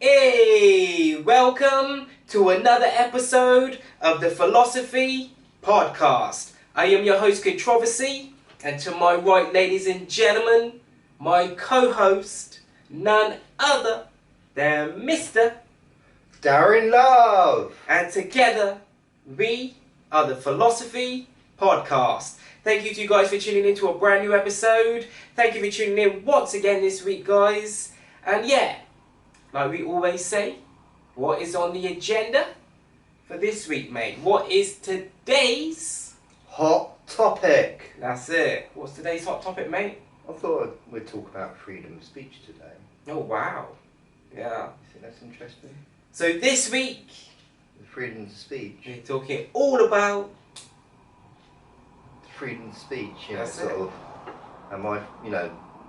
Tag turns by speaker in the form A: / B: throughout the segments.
A: Hey, welcome to another episode of the Philosophy Podcast. I am your host, Controversy, and to my right, ladies and gentlemen, my co-host, none other than Mr.
B: Darren Love.
A: And together, we are the Philosophy Podcast. Thank you to you guys for tuning in to a brand new episode. Thank you for tuning in once again this week, guys. And yeah, like we always say, what is on the agenda for this week, mate? What is today's
B: hot topic?
A: That's it. What's today's hot topic, mate?
B: I thought we'd talk about freedom of speech today.
A: Oh, wow. Yeah.
B: You think that's interesting?
A: So this week,
B: The freedom of speech.
A: we're talking all about...
B: Freedom of speech,
A: That's
B: sort
A: it.
B: of,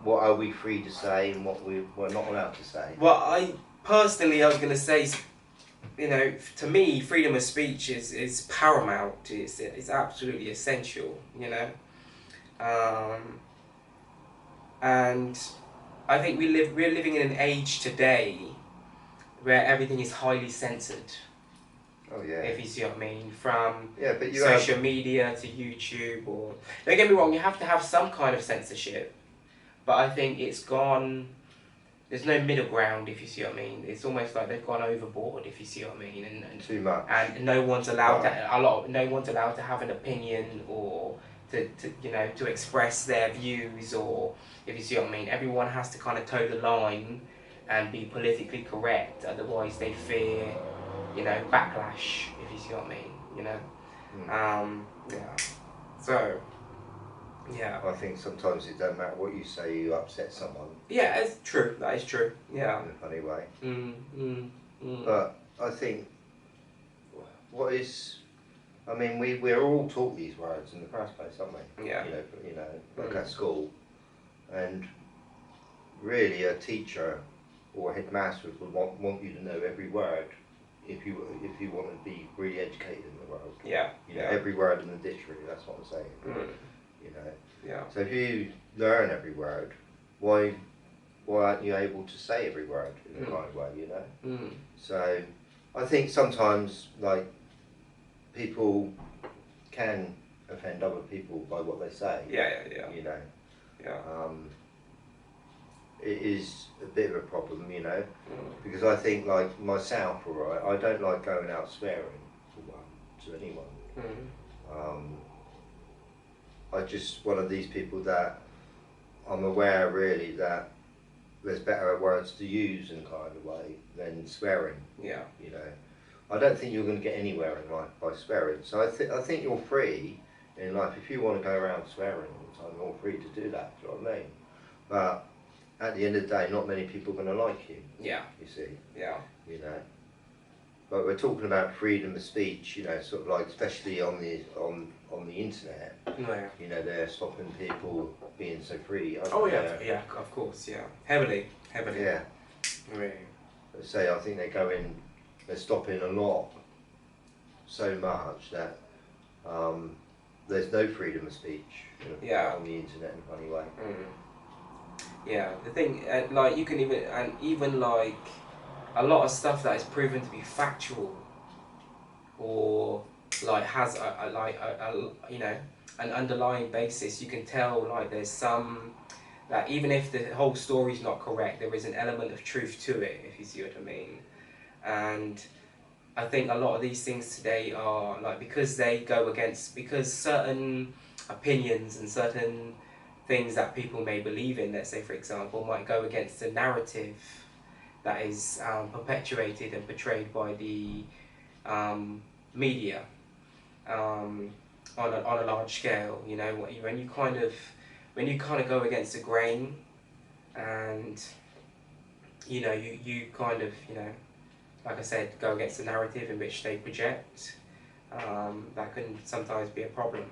B: what are we free to say and what we're not allowed to say?
A: Well, I was going to say, to me, freedom of speech is paramount. It's absolutely essential, and I think we're living in an age today where everything is highly censored.
B: Oh yeah.
A: If you see what I mean, from
B: but
A: social media to YouTube, or don't get me wrong, you have to have some kind of censorship, but I think it's gone. There's no middle ground, if you see what I mean. It's almost like they've gone overboard, if you see what I mean, and
B: too much.
A: And no one's allowed no one's allowed to have an opinion or to express their views, or if you see what I mean. Everyone has to kind of toe the line and be politically correct, otherwise they fear, backlash, if you see what I mean, yeah. So, yeah.
B: I think sometimes it don't matter what you say, you upset someone.
A: Yeah, it's true. That is true. Yeah.
B: In a funny way.
A: Mm.
B: But I think we're all taught these words in the first place, aren't we?
A: Yeah.
B: Like at school, and really a teacher or a headmaster would want you to know every word if you want to be really educated in the world.
A: Yeah.
B: Every word in the dictionary. That's what I'm saying.
A: Mm. Yeah.
B: So if you learn every word, why aren't you able to say every word in a kind of way?
A: Mm.
B: So I think sometimes people can offend other people by what they say.
A: Yeah.
B: It is a bit of a problem, because I think, like myself, I don't like going out swearing to anyone. I'm just one of these people that I'm aware really that there's better words to use in kind of way than swearing.
A: Yeah.
B: I don't think you're going to get anywhere in life by swearing. So I think you're free in life. If you want to go around swearing all the time, you're free to do that. Do you know what I mean? But at the end of the day, not many people are going to like you.
A: Yeah.
B: You see.
A: Yeah.
B: But we're talking about freedom of speech. Sort of like especially on the internet.
A: Yeah.
B: They're stopping people being so free.
A: Oh yeah. Yeah. Of course. Yeah. Heavily.
B: Yeah.
A: Really.
B: I think they're stopping a lot, so much that there's no freedom of speech on the internet in a funny way.
A: Yeah, the thing, you can even like a lot of stuff that is proven to be factual, or like has an underlying basis. You can tell there's some that even if the whole story's not correct, there is an element of truth to it, if you see what I mean. And I think a lot of these things today are because certain opinions and certain things that people may believe in, let's say for example, might go against the narrative that is perpetuated and portrayed by the media on a large scale. When you kind of go against the grain, and you kind of like I said, go against the narrative in which they project, that can sometimes be a problem.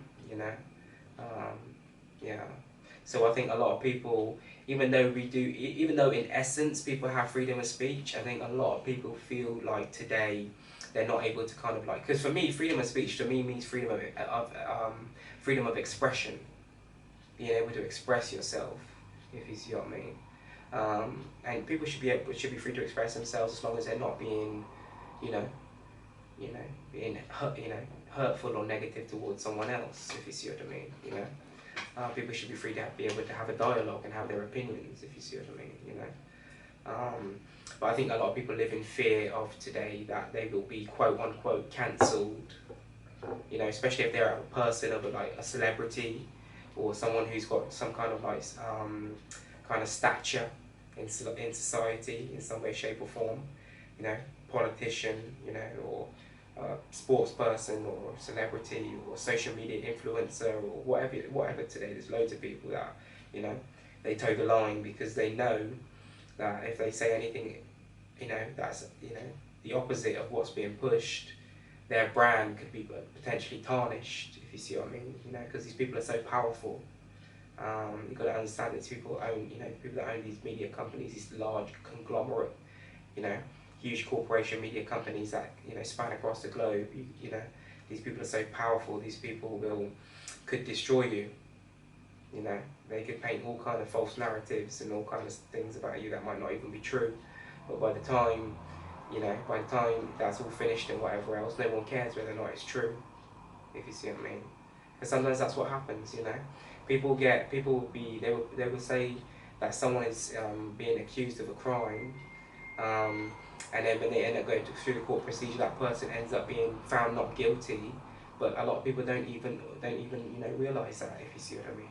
A: Yeah. So I think a lot of people, even though in essence people have freedom of speech, I think a lot of people feel like today they're not able to because for me, freedom of speech to me means freedom of expression, being able to express yourself, if you see what I mean. And people should be free to express themselves as long as they're not being, you know, being hurtful or negative towards someone else. If you see what I mean, people should be free to be able to have a dialogue and have their opinions. If you see what I mean, But I think a lot of people live in fear of today that they will be quote unquote cancelled. Especially if they're a person of a celebrity or someone who's got some kind of stature in society in some way, shape or form. Politician, or sports person or celebrity or social media influencer or whatever today. There's loads of people that, they toe the line because they know that if they say anything, that's, the opposite of what's being pushed, their brand could be potentially tarnished, if you see what I mean, because these people are so powerful. You've got to understand that people that own these media companies, these large conglomerate, huge corporation media companies that span across the globe. These people are so powerful. These people could destroy you. They could paint all kind of false narratives and all kinds of things about you that might not even be true. But by the time that's all finished and whatever else, no one cares whether or not it's true. If you see what I mean. Because sometimes that's what happens. They will say that someone is being accused of a crime. And then when they end up going through the court procedure, that person ends up being found not guilty. But a lot of people don't even realise that, if you see what I mean.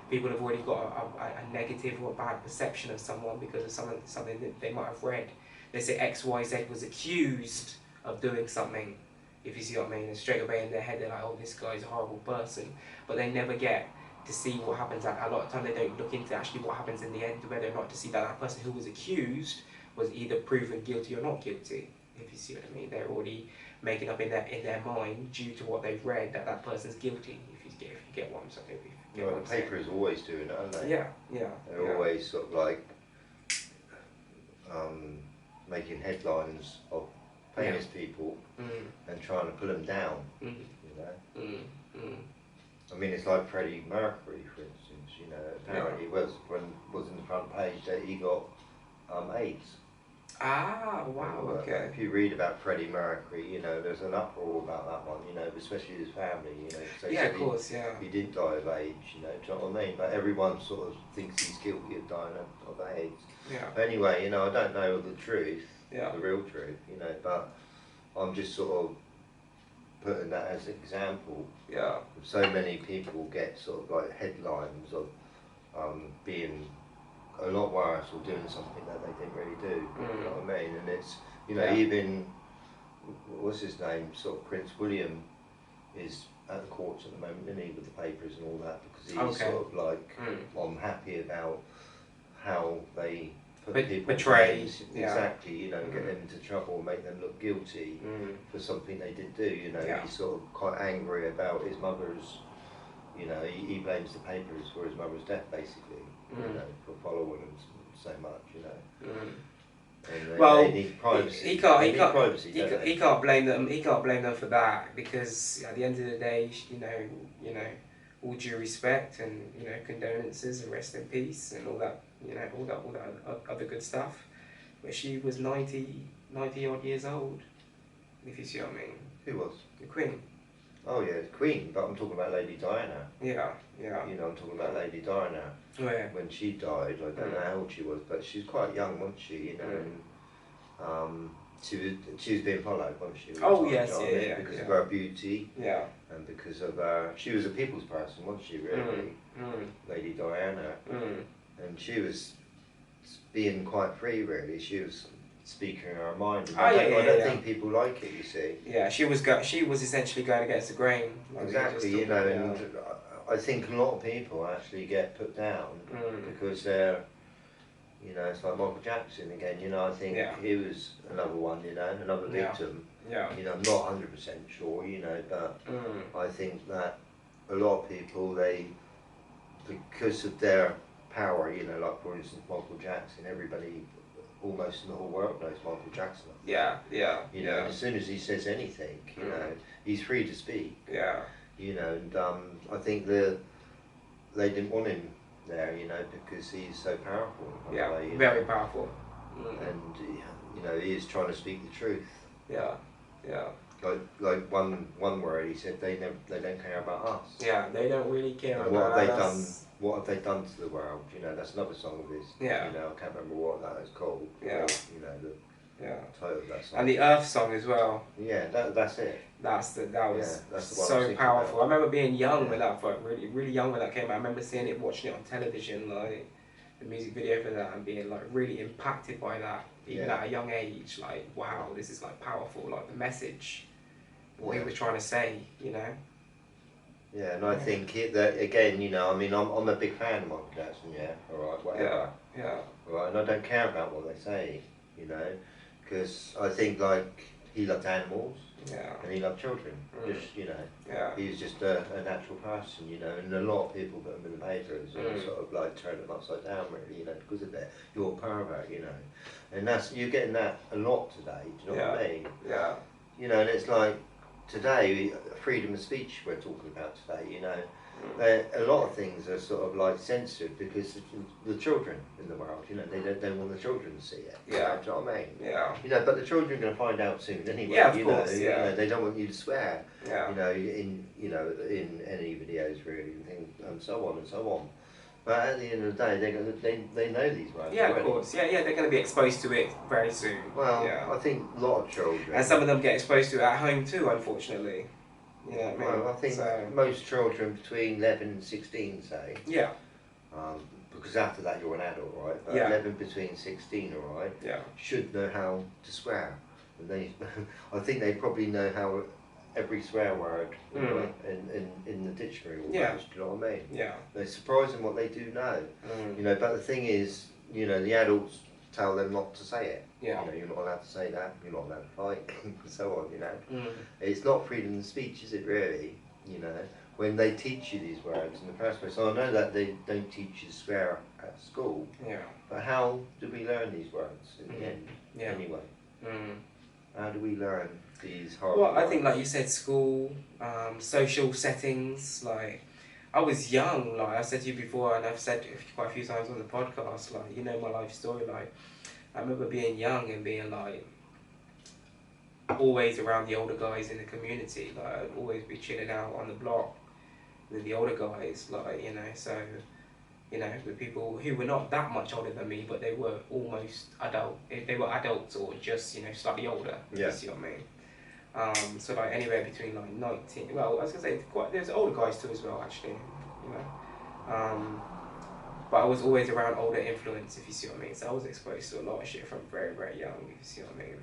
A: People have already got a negative or a bad perception of someone because of something that they might have read. They say XYZ was accused of doing something, if you see what I mean. And straight away in their head they're like, oh, this guy's a horrible person. But they never get to see what happens. A lot of time they don't look into actually what happens in the end, whether or not to see that person who was accused was either proven guilty or not guilty, if you see what I mean. They're already making up in their mind, due to what they've read, that person's guilty, if you get what I'm saying.
B: The paper is always doing it, aren't they?
A: Yeah.
B: They're always sort of like making headlines of famous people and trying to put them down, I mean, it's like Freddie Mercury, for instance, apparently was in the front page that he got AIDS.
A: Ah, wow, okay.
B: If you read about Freddie Mercury, there's an uproar about that one, especially his family, so
A: of course,
B: he didn't die of AIDS, do you know what I mean? But everyone sort of thinks he's guilty of dying of AIDS.
A: Yeah.
B: But anyway, I don't know the truth,
A: the
B: real truth, but I'm just sort of putting that as an example.
A: Yeah.
B: So many people get sort of like headlines of being a lot worse or doing something that they didn't really do. You know what I mean? And it's even what's his name? Sort of Prince William is at the courts at the moment, isn't he, with the papers and all that, because he's sort of like unhappy about how they put people
A: betray,
B: exactly, get them into trouble, make them look guilty for something they did do. He's sort of quite angry about his mother's. He blames the papers for his mother's death, basically. For following them so much. And they need privacy.
A: He can't blame them. He can't blame them for that, because at the end of the day, all due respect and condolences and rest in peace and all that, all that other good stuff. But she was 90 odd years old, if you see what I mean.
B: Who was?
A: The Queen.
B: Oh yeah, the Queen, but I'm talking about Lady Diana.
A: Yeah.
B: I'm talking about Lady Diana.
A: Oh, yeah.
B: When she died, I don't know how old she was, but she was quite young, wasn't she? And she was being followed, wasn't she?
A: Oh yes,
B: because of her beauty.
A: Yeah.
B: And because of she was a people's person, wasn't she? Really, Lady Diana. And she was being quite free, really. She was speaking her mind. I don't think people like it, you see.
A: Yeah, she was essentially going against the grain.
B: Exactly, and I think a lot of people actually get put down because they're, it's like Michael Jackson again. I think he was another one, another victim.
A: Yeah.
B: I'm not 100% sure, but I think that a lot of people, because of their power, like for instance Michael Jackson, everybody almost in the whole world knows Michael Jackson.
A: Yeah.
B: As soon as he says anything, he's free to speak.
A: Yeah.
B: And I think they didn't want him there, you know, because he's so powerful. In
A: Yeah,
B: a way,
A: very powerful.
B: And you know, he is trying to speak the truth.
A: Yeah, yeah.
B: Like one word he said, they don't care about us.
A: Yeah, they don't really care
B: and
A: about
B: what have they
A: us.
B: done? What have they done to the world? You know, that's another song of his.
A: Yeah.
B: You know, I can't remember what that is called.
A: Yeah.
B: You know, the
A: Yeah.
B: title of that song.
A: And the Earth song as well.
B: Yeah, that's it.
A: That was
B: Yeah, that's the one I was
A: so
B: thinking
A: powerful.
B: about.
A: I remember being young when that, really, really young when that came out. I remember seeing it, watching it on television, like the music video for that, and being like really impacted by that, even at a young age. Like, wow, this is like powerful. Like the message, what he was trying to say, you know.
B: Yeah, and I think that again, you know, I mean, I'm a big fan of Michael Jackson. Yeah, all right, whatever.
A: Yeah.
B: All right, and I don't care about what they say, you know, because I think like he loved animals.
A: Yeah.
B: And he loved children. Just, you know.
A: Yeah.
B: He was just a natural person, you know, and a lot of people put him in the papers and sort of like turn him upside down, really, you know, because of that. You're a pervert, you know. And you're getting that a lot today, do you know what I mean?
A: Yeah.
B: You know, and it's like today, freedom of speech we're talking about today, you know. A lot of things are sort of like censored because the children in the world, you know, they don't want the children to see it.
A: Yeah.
B: Do you know what I mean?
A: Yeah.
B: You know, but the children are going to find out soon anyway.
A: Yeah, of
B: you
A: course.
B: know,
A: Yeah.
B: You know, they don't want you to swear.
A: Yeah.
B: You know, in any videos really, and things, and so on and so on. But at the end of the day, they know these words.
A: Yeah,
B: already.
A: of course. Yeah, they're going to be exposed to it very soon.
B: Well,
A: yeah.
B: I think a lot of children.
A: And some of them get exposed to it at home too, unfortunately. You know what I mean?
B: Well, I think most children between 11 and 16 say.
A: Yeah.
B: Because after that you're an adult, right? But 11 between 16, all right?
A: Yeah.
B: Should know how to swear. And I think they probably know how every swear word in the dictionary almost, do you know what I mean?
A: Yeah.
B: They're surprising what they do know. You know, but the thing is, you know, the adults tell them not to say it.
A: Yeah.
B: You know, you're not allowed to say that, you're not allowed to fight, and so on, you know. It's not freedom of speech, is it really? You know, when they teach you these words in the first place. So I know that they don't teach you to swear at school. Yeah. But how do we learn these words in the end? Yeah. Anyway. How do we learn these horrible words?
A: I think like you said, school, social settings, like I was young, like I said to you before, and I've said quite a few times on the podcast, like, you know my life story, like I remember being young and being like always around the older guys in the community, like I'd always be chilling out on the block with the older guys, like, you know, so, you know, with people who were not that much older than me, but they were almost adult, if they were adults or just, you know, slightly older, you see what I mean? So like anywhere between like 19, well I was going to say there's older guys too as well actually, you know. But I was always around older influence, if you see what I mean. So I was exposed to a lot of shit from very, very young, if you see what I mean.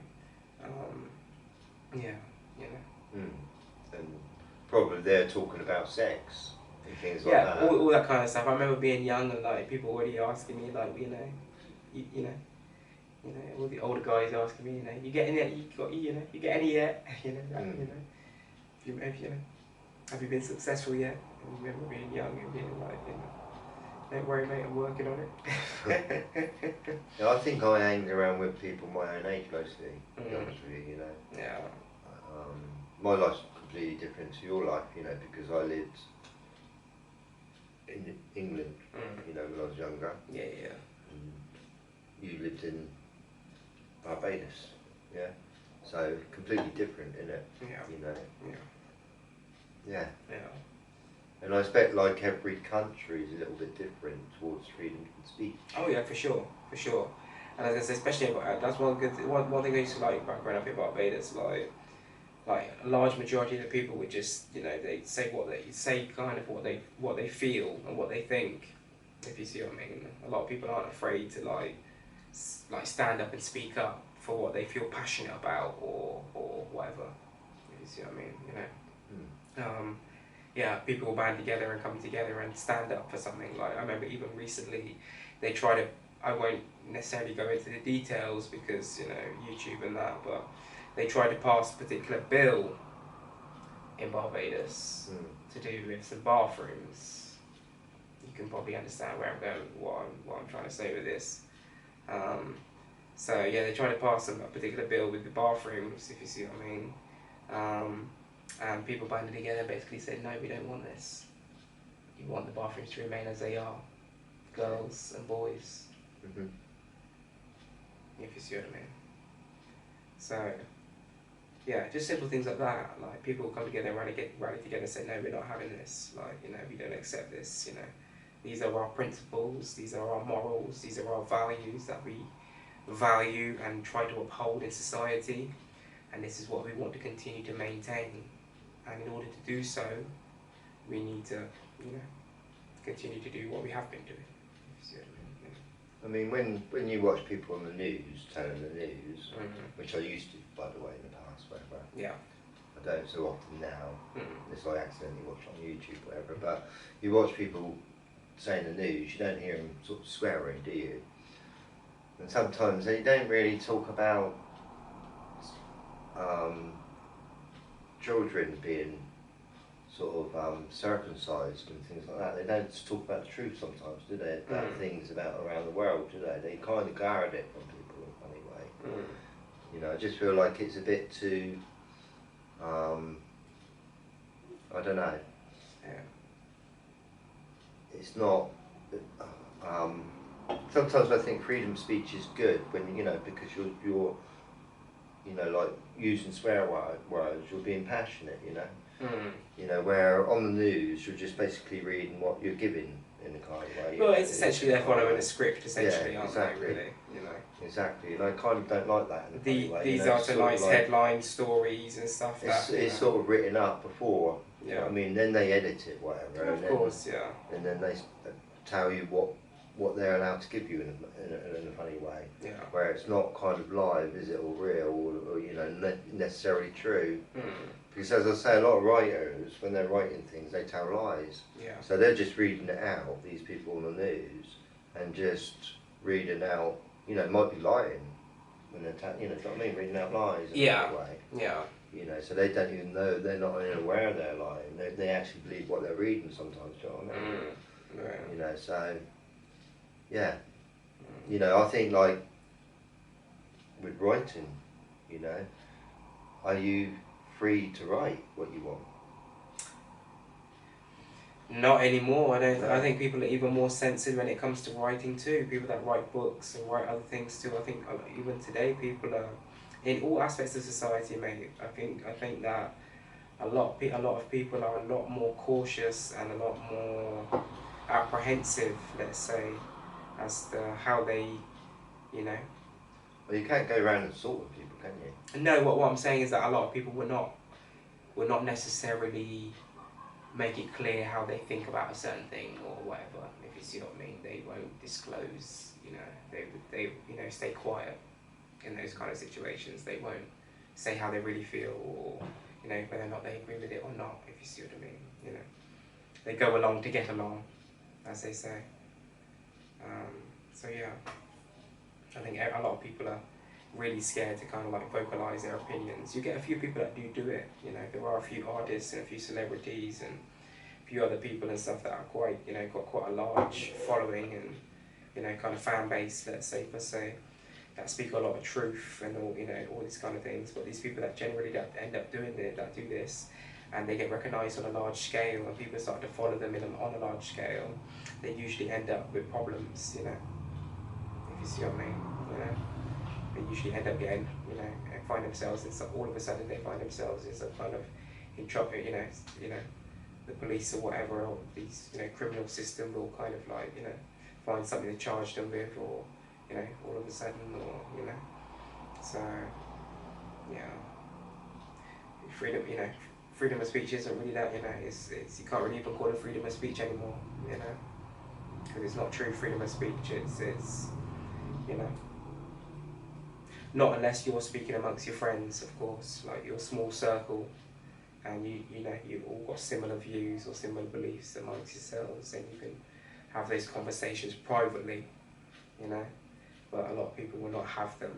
A: Yeah, you know.
B: And probably they're talking about sex and things like that.
A: Yeah, all that kind of stuff. I remember being young and like people already asking me like, you know, you know, all the older guys asking me, you know, you get any yet? You get any yet? You know, that, you know, have you been successful yet? And I remember being young and being like, you know, don't worry, mate, I'm working on it.
B: Yeah, I think I hanged around with people my own age mostly, to be honest with you, you know.
A: Yeah.
B: My life's completely different to your life, you know, because I lived in England, you know, when I was younger.
A: Yeah.
B: And you lived in Barbados, yeah. So completely different, innit?
A: Yeah.
B: You know.
A: Yeah.
B: And I expect like every country is a little bit different towards freedom of speech.
A: Oh yeah, for sure. And as I say, especially that's one thing I used to like back growing up in Barbados, like a large majority of the people would just, you know, they say kind of what they feel and what they think, if you see what I mean. A lot of people aren't afraid to like stand up and speak up for what they feel passionate about or whatever, if you see what I mean, you know. Yeah, people will band together and come together and stand up for something. Like I remember even recently, they try to. I won't necessarily go into the details because, you know, YouTube and that, but they tried to pass a particular bill in Barbados to do with some bathrooms. You can probably understand where I'm going, what I'm trying to say with this. So yeah, they tried to pass a particular bill with the bathrooms, if you see what I mean. And people banded together and basically said, no, we don't want this. You want the bathrooms to remain as they are. girls and boys.
B: Mhm.
A: If you see what I mean. So, yeah, just simple things like that. Like people come together and rally together and say, no, we're not having this. Like, you know, we don't accept this. You know, these are our principles. These are our morals. These are our values that we value and try to uphold in society. And this is what we want to continue to maintain. And in order to do so, we need to, you know, continue to do what we have been doing. If you see what I mean.
B: I mean, when you watch people on the news, telling the news, which I used to, by the way, in the past, whatever.
A: Yeah.
B: I don't so often now, unless I accidentally watch on YouTube, whatever. But you watch people saying the news, you don't hear them sort of swearing, do you? And sometimes they don't really talk about children being sort of circumcised and things like that. They don't talk about the truth sometimes, do they? About things about around the world, do they? They kind of guard it from people in a funny way. You know, I just feel like it's a bit too, I don't know.
A: Yeah.
B: It's not, sometimes I think freedom of speech is good when, you know, because you're you know, like using swear words, you're being passionate, you know. You know, where on the news you're just basically reading what you're given in a kind of way.
A: Well, it's essentially they're following a script, essentially,
B: yeah,
A: aren't
B: exactly.
A: they? Really, you know.
B: Exactly, and I kind of don't like that in a funny way.
A: These
B: you know,
A: are tonight's
B: like,
A: headline stories and stuff.
B: It's sort of written up before. You know what I mean, then they edit it, whatever.
A: Of course, yeah.
B: And then they tell you what they're allowed to give you in a funny way.
A: Yeah.
B: Where it's not kind of live, is it, or real, or you know, necessarily true. Because as I say, a lot of writers, when they're writing things, they tell lies.
A: Yeah.
B: So they're just reading it out, these people on the news, and just reading out, you know, might be lying when they're, you know, what I mean, reading out lies in a way.
A: Yeah.
B: You know, so they don't even know, they're not even aware they're lying. They actually believe what they're reading sometimes, do you know what I mean?
A: Right.
B: You know, so, yeah. You know, I think, like, with writing, you know, are you free to write what you want?
A: Not anymore. I don't.
B: No.
A: I think people are even more censored when it comes to writing too. People that write books and write other things too. I think even today people are, in all aspects of society, mate. I think that a lot of people are a lot more cautious and a lot more apprehensive, let's say, as to how they, you know.
B: Well, you can't go around and sort with people, can you?
A: No, what I'm saying is that a lot of people will not necessarily make it clear how they think about a certain thing or whatever. If you see what I mean, they won't disclose. You know, they you know, stay quiet in those kind of situations. They won't say how they really feel, or you know, whether or not they agree with it or not. If you see what I mean, you know, they go along to get along, as they say. So yeah, I think a lot of people are really scared to kind of like vocalize their opinions. You get a few people that do it, you know. There are a few artists and a few celebrities and a few other people and stuff that are quite, you know, got quite a large following and, you know, kind of fan base, let's say, per se, that speak a lot of truth and all, you know, all these kind of things. But these people that generally that end up doing it, that do this, and they get recognized on a large scale and people start to follow them on a large scale, they usually end up with problems, you know, if you see what I mean, you know. They usually end up getting, you know, find themselves in some, all of a sudden they find themselves in some kind of in trouble, you know, the police or whatever, or these, you know, criminal system will kind of like, you know, find something to charge them with, or, you know, all of a sudden, or, you know, so, yeah, freedom, you know, freedom of speech isn't really that, you know, it's you can't really even call it freedom of speech anymore, you know, because it's not true freedom of speech, it's, you know, not unless you're speaking amongst your friends, of course, like your small circle, and you know, you've all got similar views or similar beliefs amongst yourselves, and you can have those conversations privately, you know, but a lot of people will not have them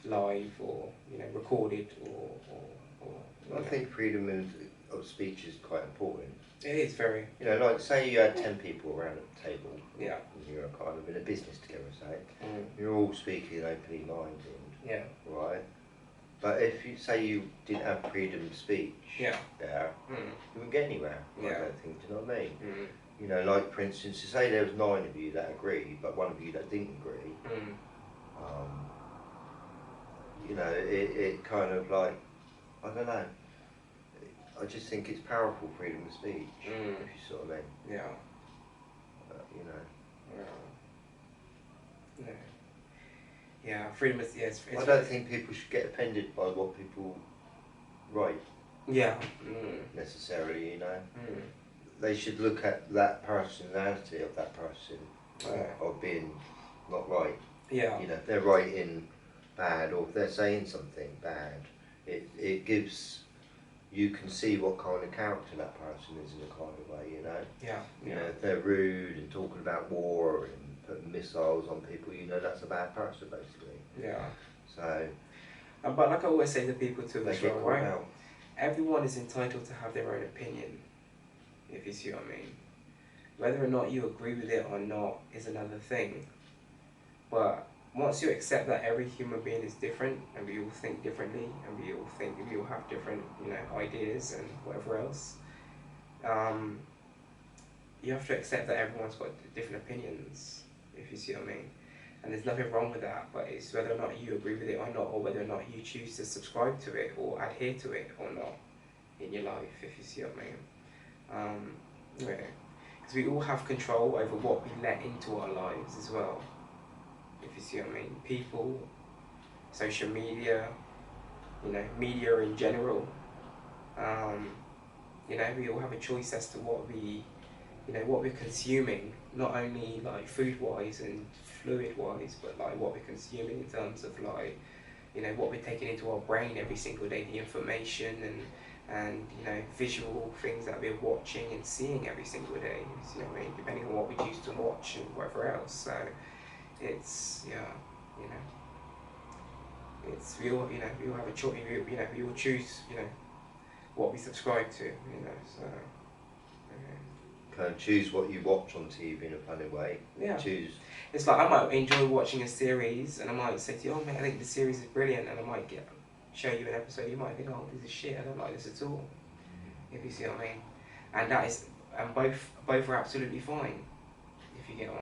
A: live or, you know, recorded or
B: I think freedom of speech is quite important.
A: It is very.
B: You know, like say you had 10 people around at the table.
A: Yeah.
B: And you're kind of in a business together, say. You're all speaking openly minded.
A: Yeah.
B: Right? But if you say you didn't have freedom of speech
A: there,
B: you wouldn't get anywhere. I don't think, do you know what I mean? you know, like for instance, to say there was 9 of you that agreed, but 1 of you that didn't agree, you know, it kind of like, I don't know, I just think it's powerful, freedom of speech, if you sort of mean.
A: Yeah.
B: You know.
A: Yeah. Yeah, freedom is, yes.
B: I don't think people should get offended by what people write.
A: Yeah.
B: Necessarily, you know. They should look at that personality of that person of being not right.
A: Yeah.
B: You know, if they're writing bad or if they're saying something bad, it gives, you can see what kind of character that person is in a kind of way, you know.
A: Yeah.
B: You know, if they're rude and talking about war and putting missiles on people, you know, that's a bad person basically.
A: Yeah.
B: So.
A: But like I always say to people too,
B: as well, right?
A: Everyone is entitled to have their own opinion, if you see what I mean. Whether or not you agree with it or not is another thing. But once you accept that every human being is different and we all think differently and we all have different, you know, ideas and whatever else, you have to accept that everyone's got different opinions, if you see what I mean. And there's nothing wrong with that, but it's whether or not you agree with it or not, or whether or not you choose to subscribe to it or adhere to it or not in your life, if you see what I mean. Because we all have control over what we let into our lives as well, if you see what I mean. People, social media, you know, media in general, you know, we all have a choice as to what we're consuming, not only like food-wise and fluid-wise, but like what we're consuming in terms of like, you know, what we're taking into our brain every single day, the information and you know, visual things that we're watching and seeing every single day, you see what I mean, depending on what we choose to watch and whatever else. So it's, yeah, you know, it's, we all have a choice, you know, we all choose, you know, what we subscribe to, you know, so.
B: Kind of choose what you watch on TV in a funny way.
A: Yeah.
B: Choose.
A: It's like I might enjoy watching a series and I might say to you, oh man, I think the series is brilliant, and I might show you an episode, you might think, oh, this is shit, I don't like this at all. If you see what I mean. And that is, and both are absolutely fine, if you get what I mean.